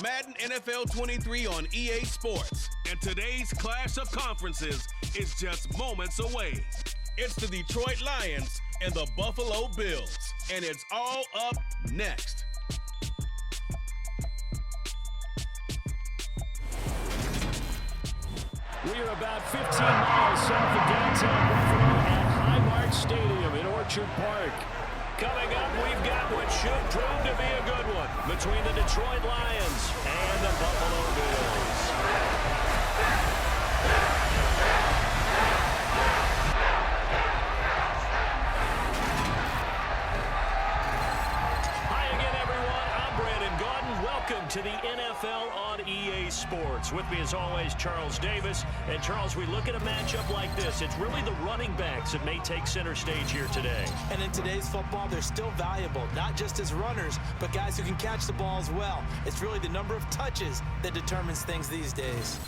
Madden NFL 23 on EA Sports. And today's clash of conferences is just moments away. It's the Detroit Lions and the Buffalo Bills. And it's all up next. We are about 15 miles south of downtown Buffalo at Highmark Stadium in Orchard Park. Coming up, we've got what should prove to be a good one between the Detroit Lions and the Buffalo Bills. Hi again, everyone. I'm Brandon Gaudin. Welcome to the NFL on EA Sports. With me, as always, Charles Davis. And, Charles, we look at a matchup like this. It's really the running backs that may take center stage here today. And in today's football, they're still valuable, not just as runners, but guys who can catch the ball as well. It's really the number of touches that determines things these days.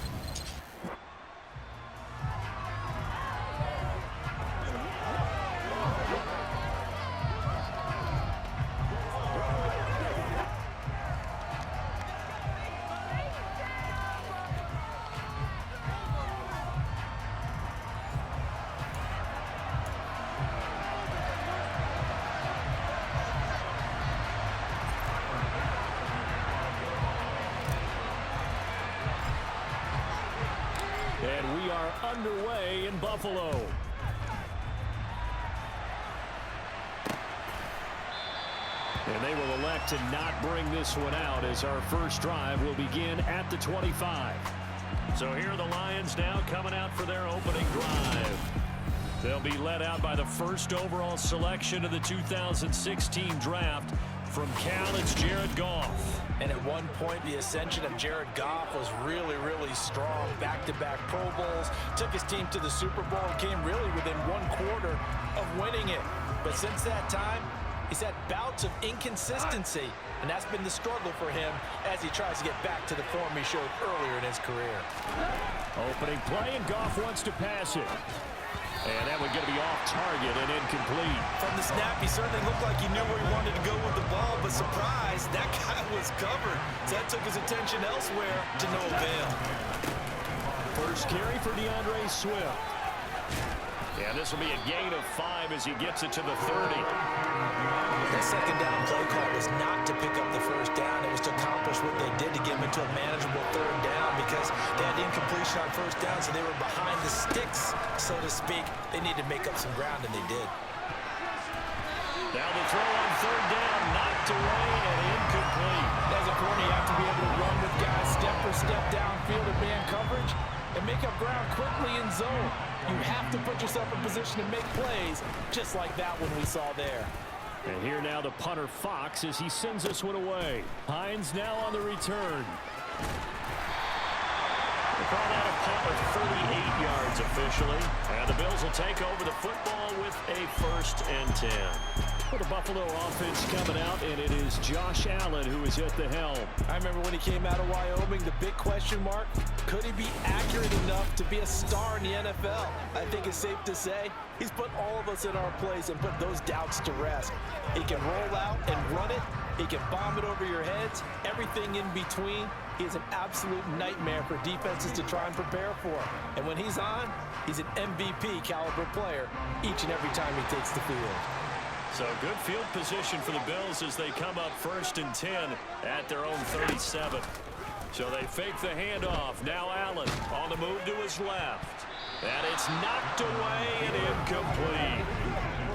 And we are underway in Buffalo. And they will elect to not bring this one out as our first drive will begin at the 25. So here are the Lions now coming out for their opening drive. They'll be led out by the first overall selection of the 2016 draft. From Cal, it's Jared Goff. And at one point, the ascension of Jared Goff was really, really strong. Back-to-back Pro Bowls, took his team to the Super Bowl, and came really within one quarter of winning it. But since that time, he's had bouts of inconsistency, and that's been the struggle for him as he tries to get back to the form he showed earlier in his career. Opening play, and Goff wants to pass it. And that one going to be off target and incomplete. From the snap, he certainly looked like he knew where he wanted to go with the ball, but surprise, that guy was covered. So that took his attention elsewhere to no avail. First carry for DeAndre Swift. And this will be a gain of 5 as he gets it to the 30. That second down play call was not to pick up the first down. It was to accomplish what they did to get him into a manageable third down because they had incompletion on first down, so they were behind the sticks, so to speak. They needed to make up some ground, and they did. Now the throw on third down, knocked away and incomplete. As a corner, you have to be able to run with guys step for step downfield in man coverage and make up ground quickly in zone. You have to put yourself in position to make plays, just like that one we saw there. And here now the punter Fox as he sends this one away. Hines now on the return. They call that a punt with 38 yards officially. And the Bills will take over the football with a 1st and 10. For the Buffalo offense coming out, and it is Josh Allen who is at the helm. I remember when he came out of Wyoming, the big question mark, could he be accurate enough to be a star in the NFL? I think it's safe to say he's put all of us in our place and put those doubts to rest. He can roll out and run it. He can bomb it over your heads. Everything in between. He is an absolute nightmare for defenses to try and prepare for. And when he's on, he's an MVP caliber player each and every time he takes the field. So good field position for the Bills as they come up 1st and 10 at their own 37. So they fake the handoff. Now Allen on the move to his left. And it's knocked away and incomplete.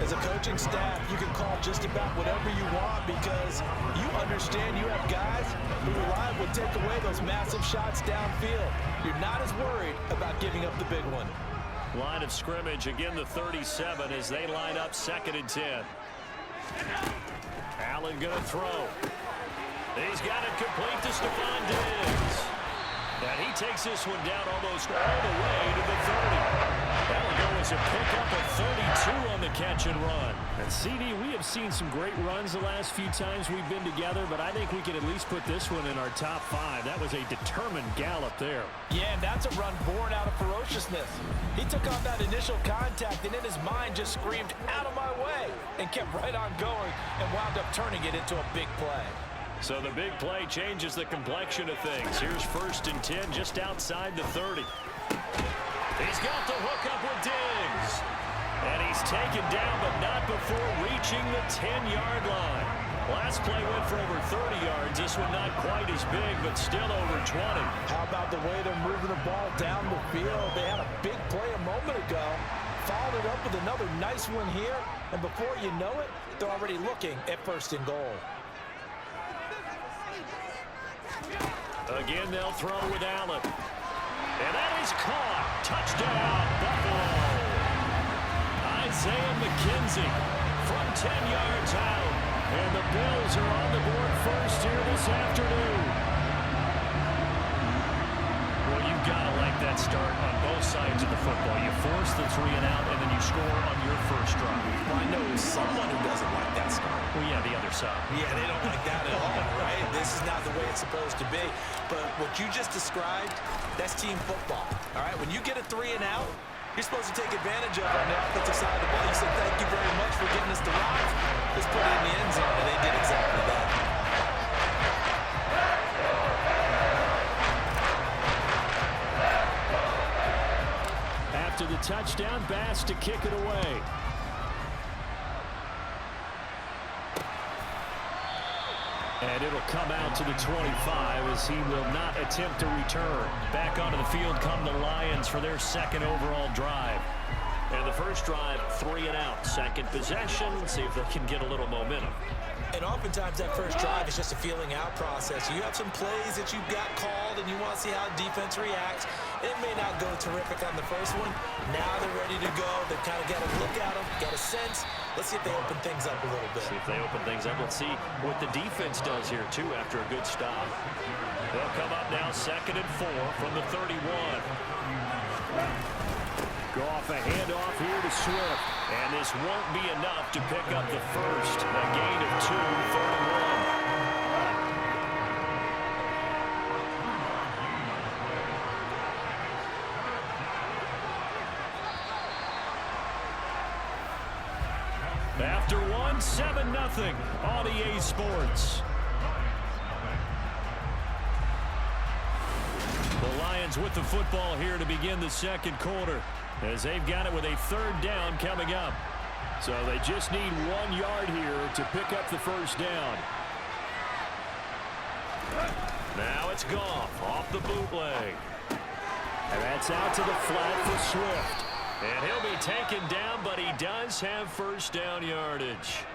As a coaching staff, you can call just about whatever you want because you understand you have guys who reliably take away those massive shots downfield. You're not as worried about giving up the big one. Line of scrimmage, again the 37 as they line up 2nd and 10. Allen going to throw. He's got it complete to Stephon Diggs. And he takes this one down almost all the way to the 30. That'll go as a pickup of 32 on the catch and run. And CD, we have seen some great runs the last few times we've been together, but I think we can at least put this one in our top 5. That was a determined gallop there. Yeah, and that's a run born out of ferociousness. He took on that initial contact and in his mind just screamed, "Out of my way," and kept right on going and wound up turning it into a big play. So the big play changes the complexion of things. Here's 1st and 10 just outside the 30. He's got the hook up with Diggs. And he's taken down, but not before reaching the 10-yard line. Last play went for over 30 yards. This one not quite as big, but still over 20. How about the way they're moving the ball down the field? They had a big play a moment ago. Followed it up with another nice one here. And before you know it, they're already looking at 1st and goal. Again, they'll throw with Allen. And that is caught. Touchdown, Buffalo. Isaiah McKenzie from 10 yards out. And the Bills are on the board first here this afternoon. Well, you've got to like that start on both sides of the football. You force the 3 and out, and then you score on your first drive. Well, I know someone who doesn't like that start. Well, yeah, the other side. Yeah, they don't like that at all, right? This is not the way it's supposed to be. But what you just described, that's team football, all right? When you get a 3 and out, you're supposed to take advantage of it on the offensive side of the ball. You said, thank you very much for getting us the drive. Let's put it in the end zone, and they did exactly that. After the touchdown, Bass to kick it away. And it'll come out to the 25 as he will not attempt to return. Back onto the field come the Lions for their 2nd overall drive. And the first drive, 3 and out. Second possession, see if they can get a little momentum. And oftentimes that first drive is just a feeling out process. You have some plays that you've got called and you want to see how the defense reacts. It may not go terrific on the first one. Now they're ready to go. They've kind of got a look at them, got a sense. Let's see if they open things up a little bit. See if they open things up. Let's see what the defense does here, too, after a good stop. They'll come up now 2nd and 4 from the 31. Go off a handoff here to Swift. And this won't be enough to pick up the first. A gain of 2, 31. After 1, 7-0 on EA Sports. The Lions with the football here to begin the 2nd quarter, as they've got it with a 3rd down coming up. So they just need 1 yard here to pick up the first down. Now it's Goff off the bootleg. And that's out to the flat for Swift. And he'll be taken down, but he does have first down yardage.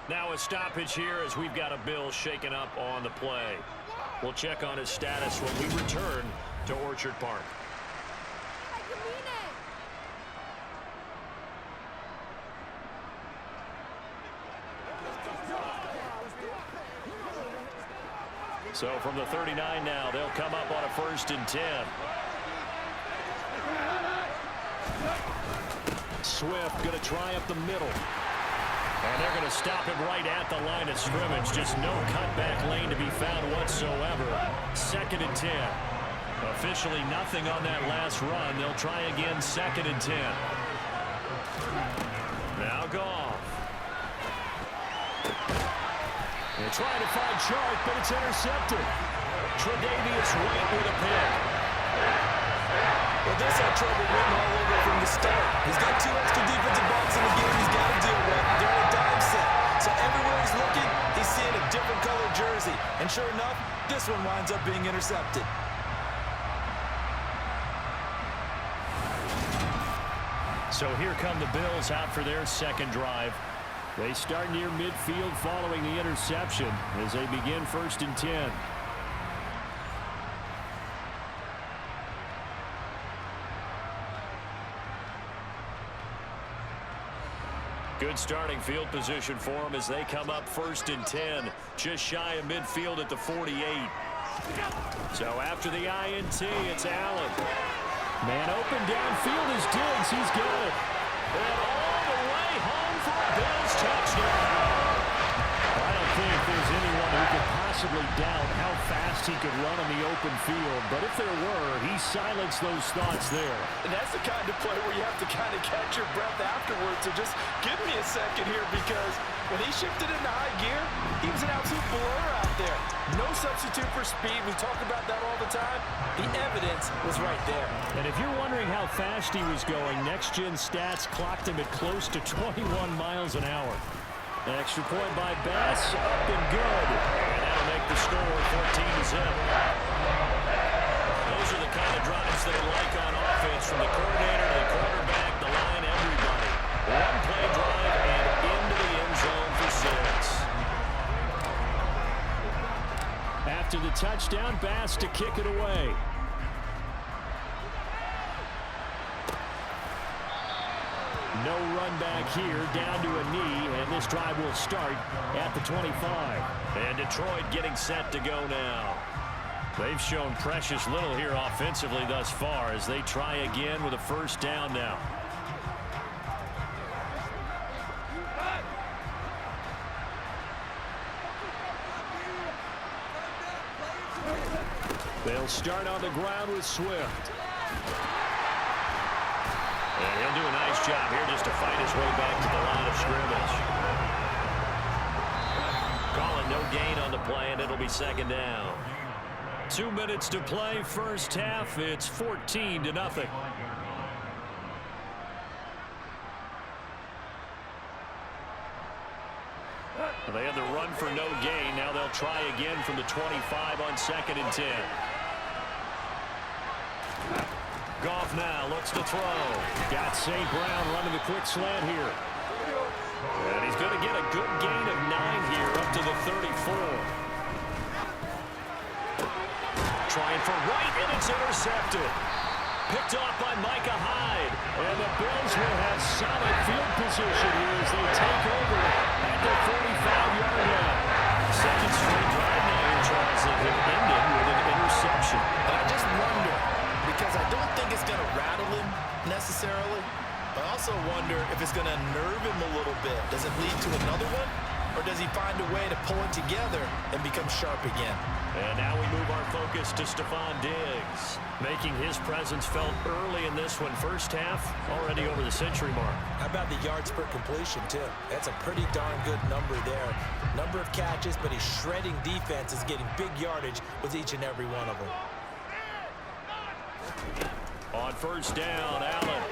Now a stoppage here as we've got a Bill shaken up on the play. We'll check on his status when we return to Orchard Park. So from the 39 now, they'll come up on a 1st and 10. Swift going to try up the middle. And they're going to stop him right at the line of scrimmage. Just no cutback lane to be found whatsoever. 2nd and 10. Officially nothing on that last run. They'll try again 2nd and 10. Now Goff. They're trying to find Chark, but it's intercepted. Tre'Davious White with a pick. Well, this had trouble running all over from the start. He's got 2 extra defensive backs in the game he's got to deal with. They're in a dime set. So everywhere he's looking, he's seeing a different colored jersey. And sure enough, this one winds up being intercepted. So here come the Bills out for their 2nd drive. They start near midfield following the interception as they begin 1st and 10. Good starting field position for them as they come up 1st and 10, just shy of midfield at the 48. So after the INT, it's Allen. Man open downfield is Diggs. He's got it. And all the way home for a Bills touchdown. I don't think there's anyone who could possibly doubt how fast suggests he could run on the open field, but if there were, he silenced those thoughts there. And that's the kind of play where you have to kind of catch your breath afterwards. So just give me a second here, because when he shifted into high gear, he was an absolute blur out there. No substitute for speed. We talk about that all the time. The evidence was right there. And if you're wondering how fast he was going, next-gen stats clocked him at close to 21 miles an hour. An extra point by Bass, up and good. And that'll make the score 14-0. Those are the kind of drives they like on offense, from the coordinator to the quarterback, the line, everybody. One-play drive and into the end zone for 6. After the touchdown, Bass to kick it away. No run back here, down to a knee, and this drive will start at the 25. And Detroit getting set to go now. They've shown precious little here offensively thus far as they try again with a first down now. They'll start on the ground with Swift. And he'll do a nice job here just to fight his way back to the line of scrimmage. Calling no gain on the play, and it'll be second down. 2 minutes to play, first half. It's 14-0. They had the run for no gain. Now they'll try again from the 25 on 2nd and 10. Goff now looks to throw. Got St. Brown running the quick slant here. And he's going to get a good gain of 9 here up to the 34. Trying for right, and it's intercepted. Picked off by Micah Hyde. And the Bills will have solid field position here as they take over at the 45-yard line. Second straight drive now here, Charles, that have ended with an interception. And I just wonder, because I don't think it's going to rattle him necessarily, but I also wonder if it's going to nerve him a little bit. Does it lead to another one, or does he find a way to pull it together and become sharp again? And now we move our focus to Stephon Diggs, making his presence felt early in this one. First half, already over the century mark. How about the yards per completion, too? That's a pretty darn good number there. Number of catches, but he's shredding defenses, getting big yardage with each and every one of them. On first down, Allen.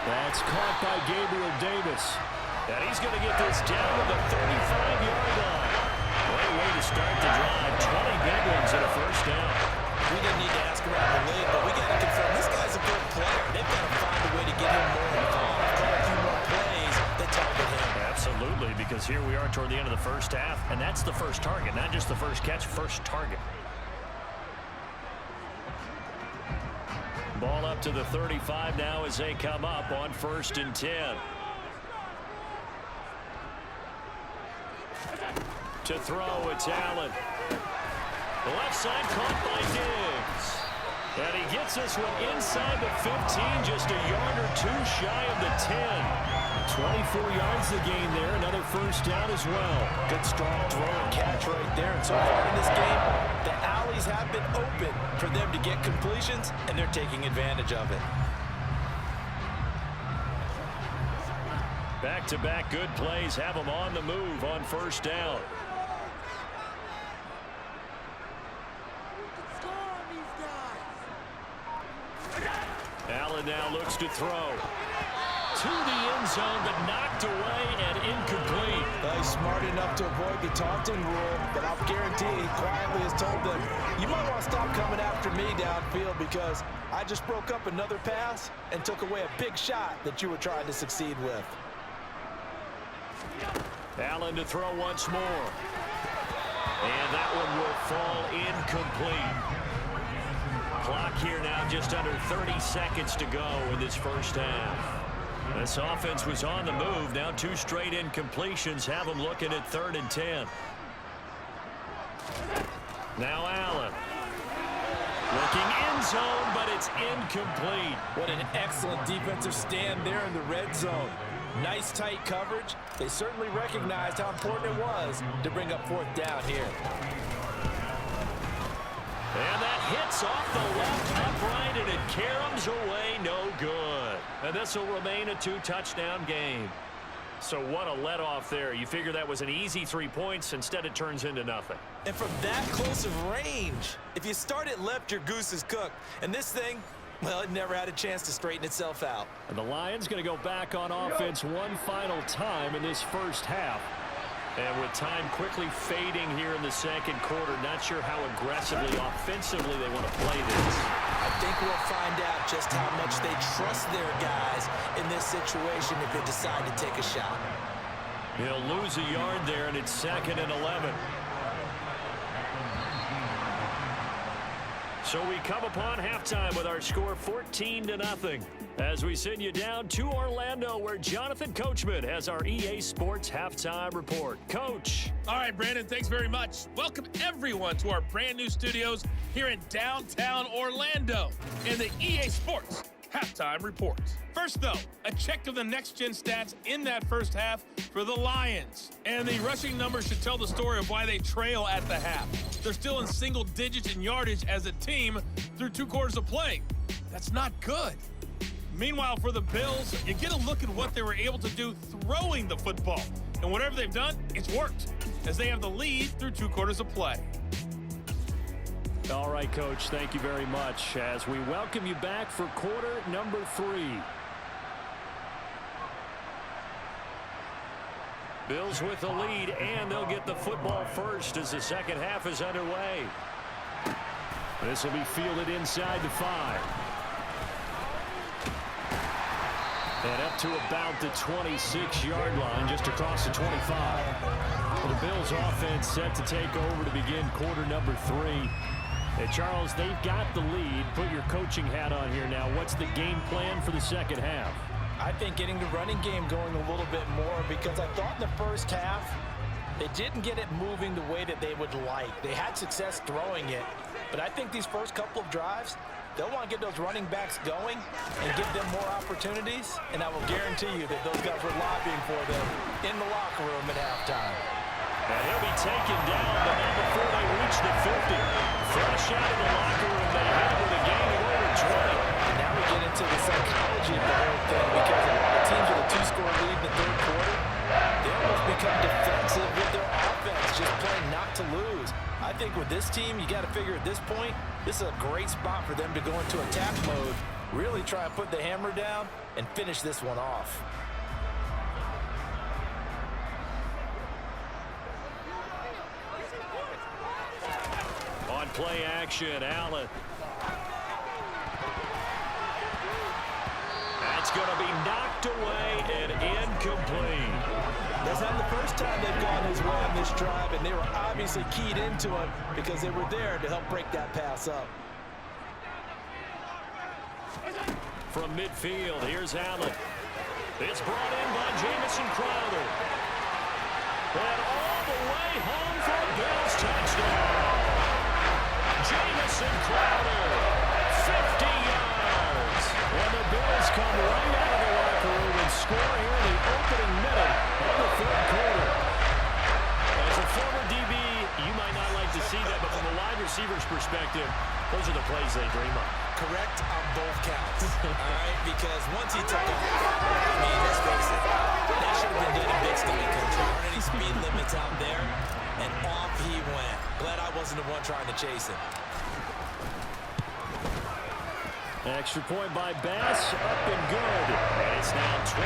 That's caught by Gabriel Davis. And he's going to get this down to the 35-yard line. What a way to start the drive. 20 big ones in a first down. We didn't need to ask around the league, but we got to confirm this guy's a good player. They've got to find a way to get him more involved. Call a few more plays that target him. Absolutely, because here we are toward the end of the first half, and that's the first target, not just the first catch, first target. Ball up to the 35 now as they come up on 1st and 10. To throw, it's Allen. The left side caught by Diggs. And he gets this one inside the 15, just a yard or two shy of the 10. 24 yards the gain there, another first down as well. Good strong throw and catch right there. And so far in this game, the alleys have been open for them to get completions, and they're taking advantage of it. Back-to-back good plays have them on the move on first down. Allen now looks to throw. To the end zone, but knocked away and incomplete. He's smart enough to avoid the taunting rule, but I'll guarantee he quietly has told them, you might want to stop coming after me downfield because I just broke up another pass and took away a big shot that you were trying to succeed with. Allen to throw once more. And that one will fall incomplete. Clock here now, just under 30 seconds to go in this first half. This offense was on the move. Now 2 straight incompletions have them looking at 3rd and 10. Now Allen. Looking end zone, but it's incomplete. What an excellent defensive stand there in the red zone. Nice tight coverage. They certainly recognized how important it was to bring up 4th down here. And that hits off the left upright, and it caroms away, no good. And this will remain a 2-touchdown game. So what a let-off there. You figure that was an easy 3 points. Instead, it turns into nothing. And from that close of range, if you start it left, your goose is cooked. And this thing, well, it never had a chance to straighten itself out. And the Lions going to go back on offense one final time in this first half. And with time quickly fading here in the second quarter, not sure how aggressively, offensively they want to play this. I think we'll find out just how much they trust their guys in this situation if they decide to take a shot. He'll lose a yard there, and it's 2nd and 11. So we come upon halftime with our score 14-0 as we send you down to Orlando, where Jonathan Coachman has our EA Sports halftime report. Coach. All right, Brandon, thanks very much. Welcome everyone to our brand new studios here in downtown Orlando in the EA Sports halftime report. First, though, a check of the next-gen stats in that first half for the Lions. And the rushing numbers should tell the story of why they trail at the half. They're still in single digits in yardage as a team through 2 quarters of play. That's not good. Meanwhile, for the Bills, you get a look at what they were able to do throwing the football. And whatever they've done, it's worked, as they have the lead through 2 quarters of play. All right, Coach, thank you very much as we welcome you back for quarter number 3. Bills with the lead, and they'll get the football first as the second half is underway. This will be fielded inside the 5. And up to about the 26-yard line, just across the 25. The Bills offense set to take over to begin quarter number 3. Hey, Charles, they've got the lead. Put your coaching hat on here now. What's the game plan for the second half? I think getting the running game going a little bit more, because I thought in the first half they didn't get it moving the way that they would like. They had success throwing it, but I think these first couple of drives, they'll want to get those running backs going and give them more opportunities, and I will guarantee you that those guys were lobbying for them in the locker room at halftime. And he'll be taken down, but not before they reach the 50. Fresh out of the locker room, they head with a gain of over 20. And now we get into the psychology of the whole thing, because a lot of teams with a 2-score lead in the third quarter, they almost become defensive with their offense, just playing not to lose. I think with this team, you got to figure at this point, this is a great spot for them to go into attack mode, really try and put the hammer down and finish this one off. On play action, Allen. That's going to be knocked away and incomplete. That's not the first time they've gone his way on this drive, and they were obviously keyed into it because they were there to help break that pass up. From midfield, here's Allen. It's brought in by Jamison Crowder. And all the way home for a Bills touchdown. Jamison Crowder, 50 yards. And the Bills come right out of the locker room and score here in the opening minute of the third quarter. As a former DB, you might not like to see that, but from a wide receiver's perspective, those are the plays they dream of. Correct on both counts, all right? Because once he took off, I mean, let's face it, that should have been done in big-state country. Aren't any speed limits out there? And off he went. Glad I wasn't the one trying to chase him. Extra point by Bass, up and good. And it's now 21-0.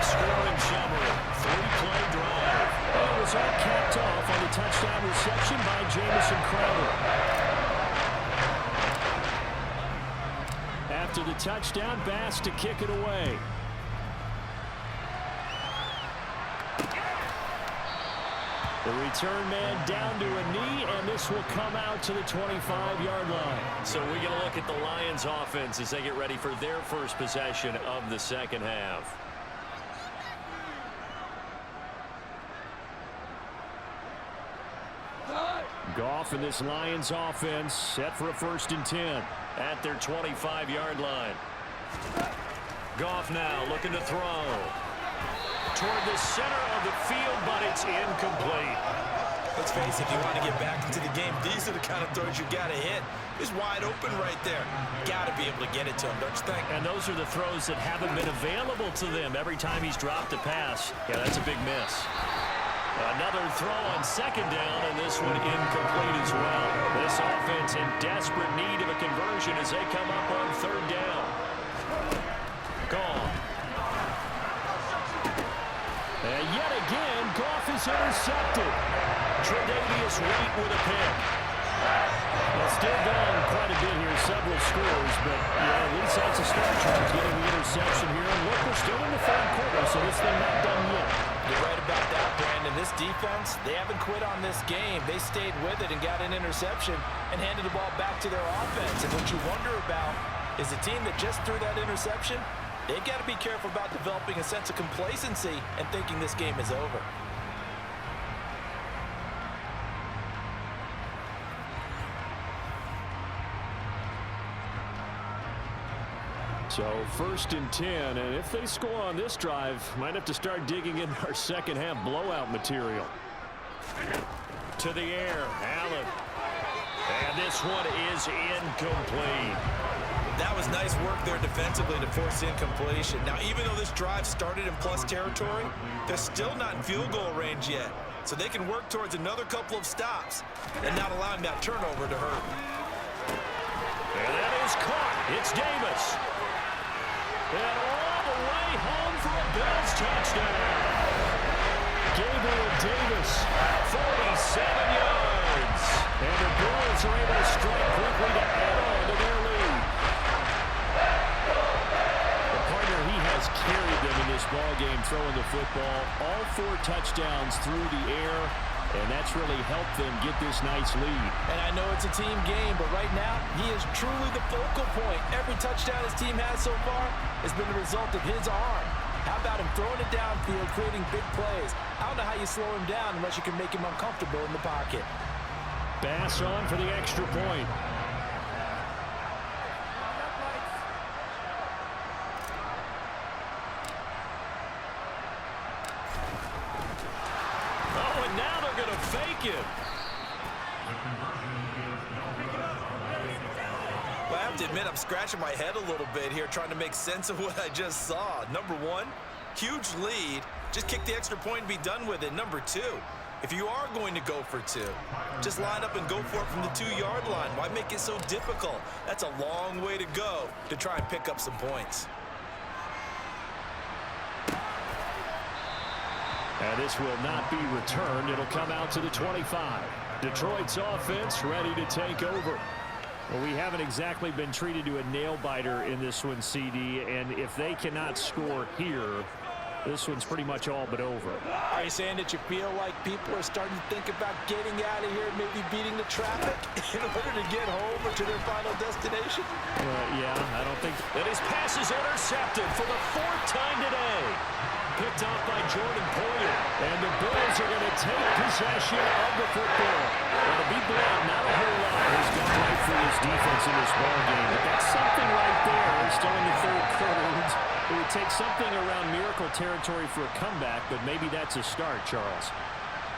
Scoring summary, 3-play drive. And it was all capped off on the touchdown reception by Jamison Crowder. After the touchdown, Bass to kick it away. The return man down to a knee, and this will come out to the 25-yard line. So we're going to look at the Lions offense as they get ready for their first possession of the second half. Goff and this Lions offense set for a 1st and 10 at their 25-yard line. Goff now looking to throw toward the center of the field, but it's incomplete. Let's face it, if you want to get back into the game, these are the kind of throws you got to hit. He's wide open right there. Got to be able to get it to him, don't you think? And those are the throws that haven't been available to them every time he's dropped a pass. Yeah, that's a big miss. Another throw on second down, and this one incomplete as well. This offense in desperate need of a conversion as they come up on third down. Gone. And yet again, Goff is intercepted. Tre'Davious White with a pick. Well, still going quite a bit here, several scores, but yeah, at least that's a start. Charles getting the interception here. And look, we're still in the third quarter, so this thing not done yet. You're right about that, Brandon. This defense, they haven't quit on this game. They stayed with it and got an interception and handed the ball back to their offense. And what you wonder about is the team that just threw that interception, they've got to be careful about developing a sense of complacency and thinking this game is over. So 1st and 10, and if they score on this drive, might have to start digging in our second half blowout material. To the air, Allen. And this one is incomplete. That was nice work there defensively to force incompletion. Now, even though this drive started in plus territory, they're still not in field goal range yet. So they can work towards another couple of stops and not allowing that turnover to hurt. And that is caught. It's Davis. And all the way home for a Bills touchdown. Gabriel Davis, 47 yards. And the Bills are able to strike quickly to add on to their lead. The partner, he has carried them in this ballgame throwing the football. All 4 touchdowns through the air. And that's really helped them get this nice lead. And I know it's a team game, but right now, he is truly the focal point. Every touchdown his team has so far has been the result of his arm. How about him throwing it downfield, creating big plays? I don't know how you slow him down unless you can make him uncomfortable in the pocket. Bass on for the extra point. Fake it. Well, I have to admit, I'm scratching my head a little bit here trying to make sense of what I just saw. Number 1, huge lead. Just kick the extra point and be done with it. Number 2, if you are going to go for 2, just line up and go for it from the 2-yard line. Why make it so difficult? That's a long way to go to try and pick up some points. And this will not be returned. It'll come out to the 25. Detroit's offense ready to take over. Well, we haven't exactly been treated to a nail-biter in this one, CD. And if they cannot score here, this one's pretty much all but over. Are you saying that you feel like people are starting to think about getting out of here, maybe beating the traffic in order to get home or to their final destination? Yeah, I don't think. And his pass is intercepted for the 4th time today. Picked off by Jordan Poyer. And the Bills are going to take possession of the football. Well, to be blunt, not a whole lot has gone right for this defense in this ballgame. But that's something right there. Still in the 3rd quarter. It would take something around miracle territory for a comeback, but maybe that's a start, Charles.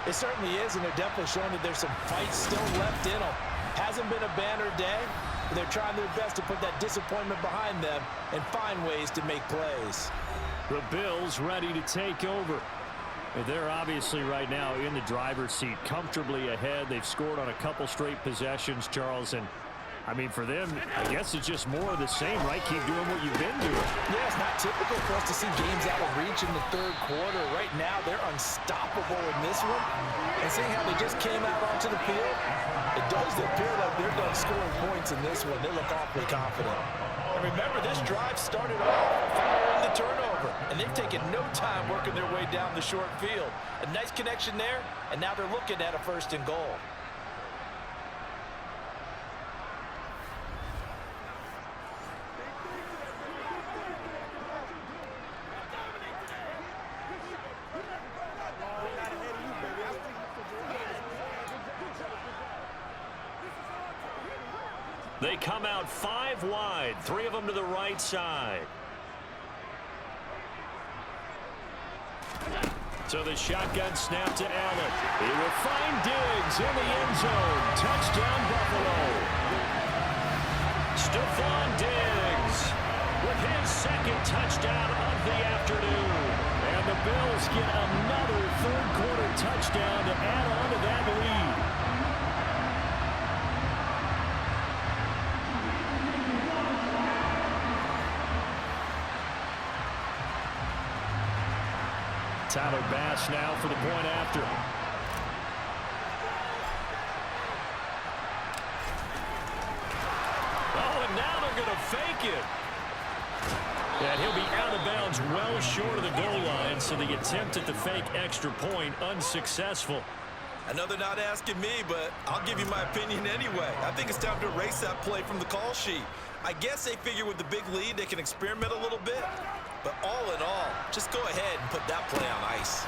It certainly is, and they're definitely showing that there's some fight still left in them. Hasn't been a banner day, but they're trying their best to put that disappointment behind them and find ways to make plays. The Bills ready to take over. They're obviously right now in the driver's seat, comfortably ahead. They've scored on a couple straight possessions, Charles, and I mean, for them, I guess it's just more of the same, right? Keep doing what you've been doing. Yeah, it's not typical for us to see games out of reach in the 3rd quarter. Right now, they're unstoppable in this one. And seeing how they just came out onto the field, it does appear like they're done scoring points in this one. They look awfully confident. And remember, this drive started off following the turnover, and they've taken no time working their way down the short field. A nice connection there, and now they're looking at a 1st and goal. They come out 5 wide, 3 of them to the right side. So the shotgun snap to Allen. He will find Diggs in the end zone. Touchdown, Buffalo. Stephon Diggs with his second touchdown of the afternoon. And the Bills get another third-quarter touchdown to add on to that lead. Tyler Bass now for the point after. Oh, and now they're going to fake it. And he'll be out of bounds well short of the goal line, so the attempt at the fake extra point unsuccessful. I know they're not asking me, but I'll give you my opinion anyway. I think it's time to erase that play from the call sheet. I guess they figure with the big lead they can experiment a little bit. But all in all, just go ahead and put that play on ice.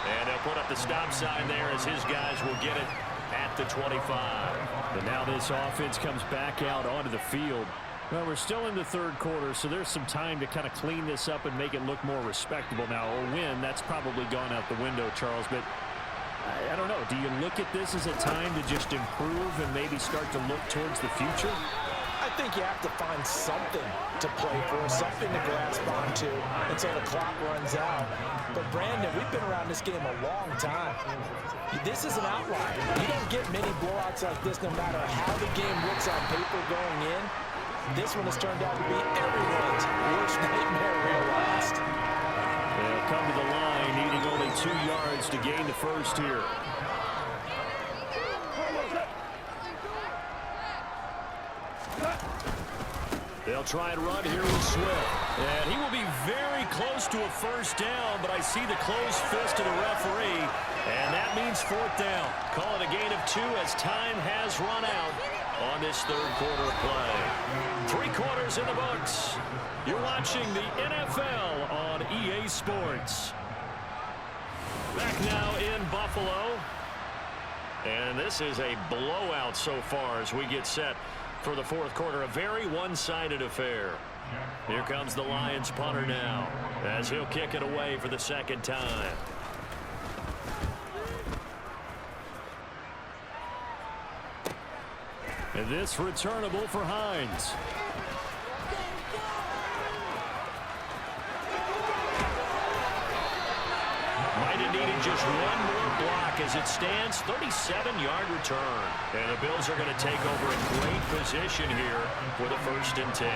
And they'll put up the stop sign there as his guys will get it at the 25. But now this offense comes back out onto the field. Well, we're still in the third quarter, so there's some time to kind of clean this up and make it look more respectable. Now, a win, that's probably gone out the window, Charles, but I don't know. Do you look at this as a time to just improve and maybe start to look towards the future? I think you have to find something to play for, something to grasp onto until the clock runs out. But, Brandon, we've been around this game a long time. This is an outlier. You don't get many blowouts like this no matter how the game looks on paper going in. This one has turned out to be everyone's worst nightmare realized. They'll come to the line, needing only 2 yards to gain the first here. They'll try and run here with Swift. And he will be very close to a first down, but I see the closed fist of the referee, and that means fourth down. Call it a gain of 2 as time has run out on this third quarter of play. 3 quarters in the books. You're watching the NFL on EA Sports. Back now in Buffalo. And this is a blowout so far as we get set for the fourth quarter. A very one-sided affair. Here comes the Lions punter now as he'll kick it away for the second time. And this returnable for Hines. Might have needed just one more block as it stands. 37-yard return. And the Bills are going to take over a great position here with a 1st and 10.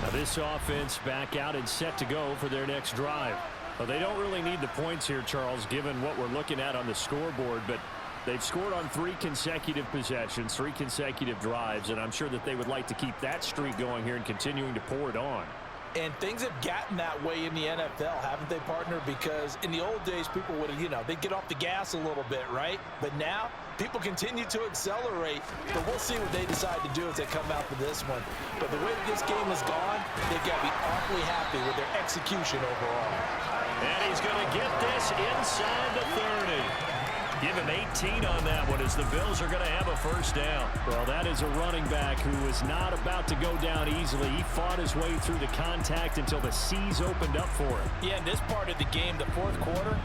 Now this offense back out and set to go for their next drive. Well, they don't really need the points here, Charles, given what we're looking at on the scoreboard, but they've scored on 3 consecutive possessions, 3 consecutive drives, and I'm sure that they would like to keep that streak going here and continuing to pour it on. And things have gotten that way in the NFL, haven't they, partner? Because in the old days, people would, they'd get off the gas a little bit, right? But now, people continue to accelerate. But we'll see what they decide to do as they come out for this one. But the way that this game has gone, they've got to be awfully happy with their execution overall. And he's going to get this inside the 30. Give him 18 on that one as the Bills are going to have a first down. Well, that is a running back who is not about to go down easily. He fought his way through the contact until the C's opened up for him. Yeah, in this part of the game, the fourth quarter,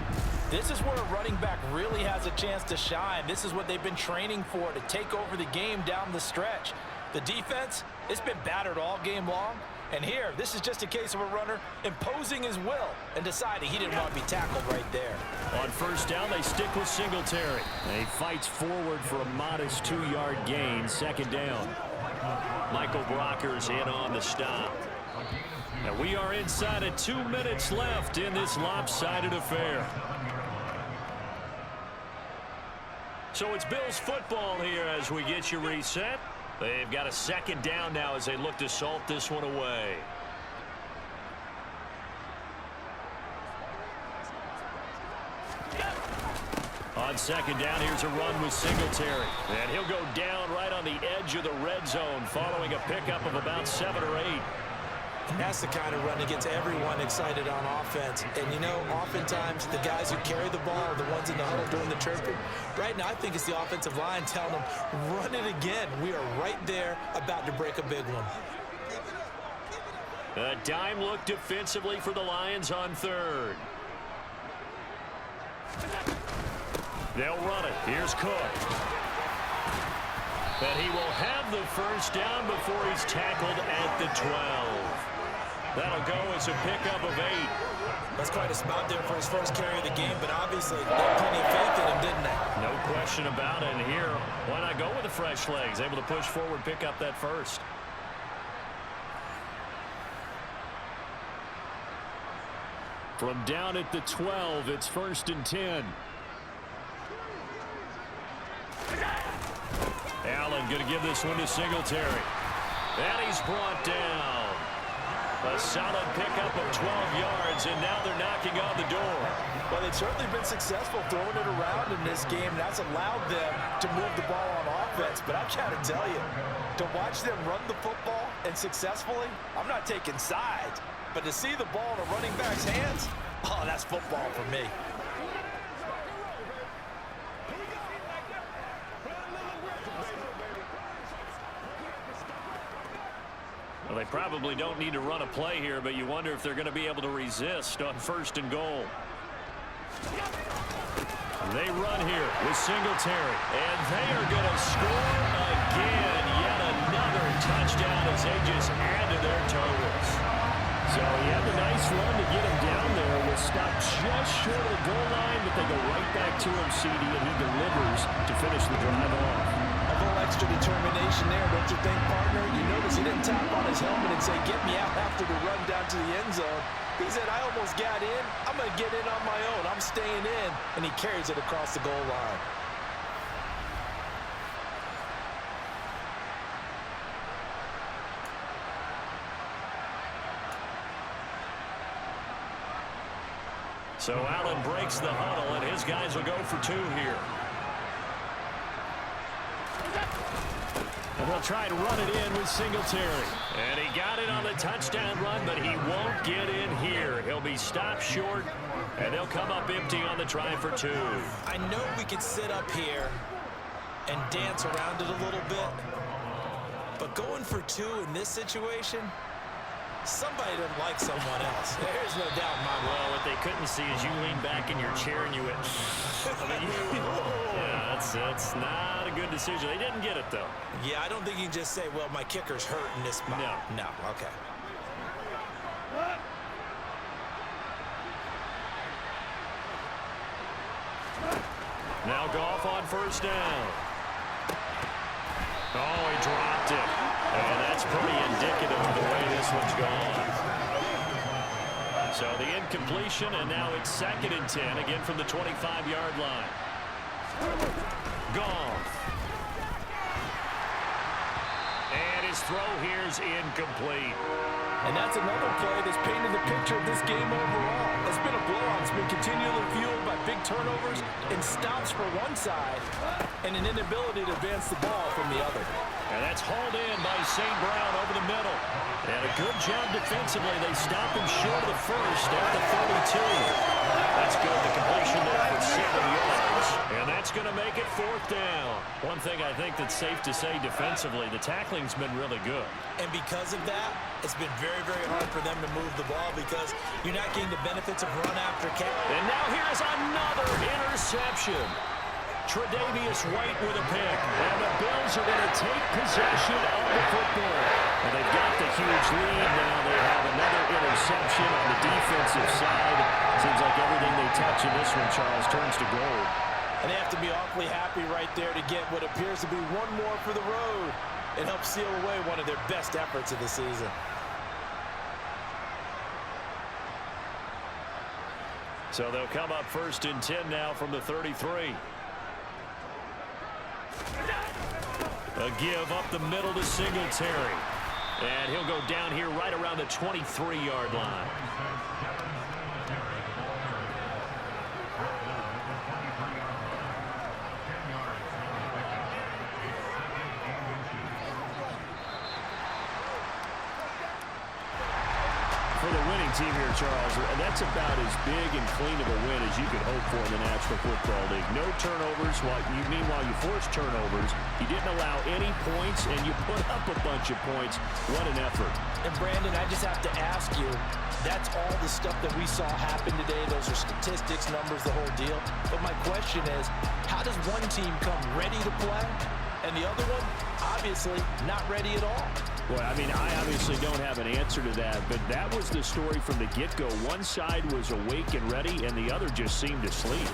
this is where a running back really has a chance to shine. This is what they've been training for, to take over the game down the stretch. The defense, it's been battered all game long. And here, this is just a case of a runner imposing his will and deciding he didn't want to be tackled right there. On first down, they stick with Singletary. And he fights forward for a modest 2-yard gain. Second down. Michael Brocker's in on the stop. And we are inside of 2 minutes left in this lopsided affair. So it's Bills football here as we get you reset. They've got a second down now as they look to salt this one away. On second down, here's a run with Singletary. And he'll go down right on the edge of the red zone following a pickup of about 7 or 8. And that's the kind of run that gets everyone excited on offense. And, you know, oftentimes the guys who carry the ball are the ones in the huddle doing the chirping. Right now, I think it's the offensive line telling them, run it again. We are right there about to break a big one. A dime look defensively for the Lions on third. They'll run it. Here's Cook. But he will have the first down before he's tackled at the 12. That'll go as a pickup of 8. That's quite a spot there for his first carry of the game, but obviously they had plenty of faith in him, didn't they? No question about it. And here, why not go with the fresh legs? Able to push forward, pick up that first. From down at the 12, it's 1st and 10. Allen going to give this one to Singletary. And he's brought down. A solid pickup of 12 yards, and now they're knocking on the door. Well, they've certainly been successful throwing it around in this game. That's allowed them to move the ball on offense. But I've got to tell you, to watch them run the football and successfully, I'm not taking sides. But to see the ball in a running back's hands, oh, that's football for me. Well, they probably don't need to run a play here, but you wonder if they're going to be able to resist on 1st and goal. They run here with Singletary, and they are going to score again. Yet another touchdown as they just add to their totals. So he had the nice run to get him down there. Was stopped just short of the goal line, but they go right back to him, CD, and he delivers to finish the drive off. A little extra determination there, don't you think, partner? You notice he didn't tap on his helmet and say, get me out after the run down to the end zone. He said, I almost got in. I'm going to get in on my own. I'm staying in. And he carries it across the goal line. So Allen breaks the huddle, and his guys will go for 2 here. And they'll try to run it in with Singletary. And he got it on the touchdown run, but he won't get in here. He'll be stopped short, and they'll come up empty on the try for 2. I know we could sit up here and dance around it a little bit, but going for 2 in this situation, somebody doesn't like someone else. There's no doubt in my mind. Well, what they couldn't see is you lean back in your chair and you went, yeah, that's not a good decision. They didn't get it, though. Yeah, I don't think you can just say, well, my kicker's hurt in this spot. No, okay. Now Goff on 1st down. Oh, he dropped it. And that's pretty indicative of the way this one's gone. So the incompletion, and now it's 2nd and 10, again from the 25-yard line. Goff. And his throw here's incomplete. And that's another play that's painted the picture of this game overall. It's been a blowout. It's been continually fueled by big turnovers and stops for one side and an inability to advance the ball from the other. And that's hauled in by St. Brown over the middle. And a good job defensively. They stop him short of the first at the 32. That's good. The completion there for 7 yards. And that's going to make it 4th down. One thing I think that's safe to say defensively, the tackling's been really good. And because of that, it's been very, very hard for them to move the ball because you're not getting the benefits of run after catch. And now here's another interception. Tre'Davious White with a pick. And the Bills are going to take possession of the football. And they've got the huge lead. Now they have another interception on the defensive side. Seems like everything they touch in this one, Charles, turns to gold. And they have to be awfully happy right there to get what appears to be one more for the road and help seal away one of their best efforts of the season. So they'll come up 1st and 10 now from the 33. A give up the middle to Singletary. And he'll go down here right around the 23-yard line. team here, Charles, and that's about as big and clean of a win as you could hope for in the National Football League. No turnovers. Meanwhile, you forced turnovers. You didn't allow any points, and you put up a bunch of points. What an effort. And, Brandon, I just have to ask you, that's all the stuff that we saw happen today. Those are statistics, numbers, the whole deal. But my question is, how does one team come ready to play, and the other one, obviously, not ready at all? Well, I mean, I obviously don't have an answer to that, but that was the story from the get-go. One side was awake and ready, and the other just seemed asleep.